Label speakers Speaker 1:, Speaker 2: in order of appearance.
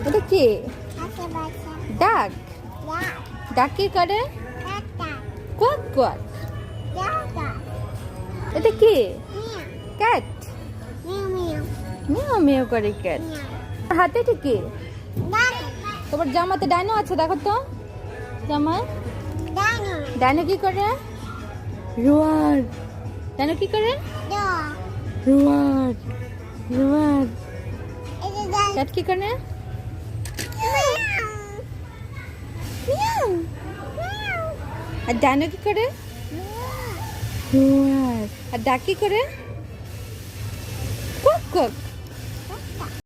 Speaker 1: এটা কি? ডাক। ডাক কি করে? Quack quack. এটা কি? ক্যাট। মিয়াও মিয়াও করে ক্যাট। হাতে এটা কি? তোমার জামাতে ডাইনো আছে, দেখো তো জামায়। ডাইনো কি করে? রোয়ার। ডাইনো কি করে? রোয়ার রোয়ার। ক্যাট কি করে? আর ডাইনো কি করে? রোয়ার। আর ডাক কি করে? Cook cook.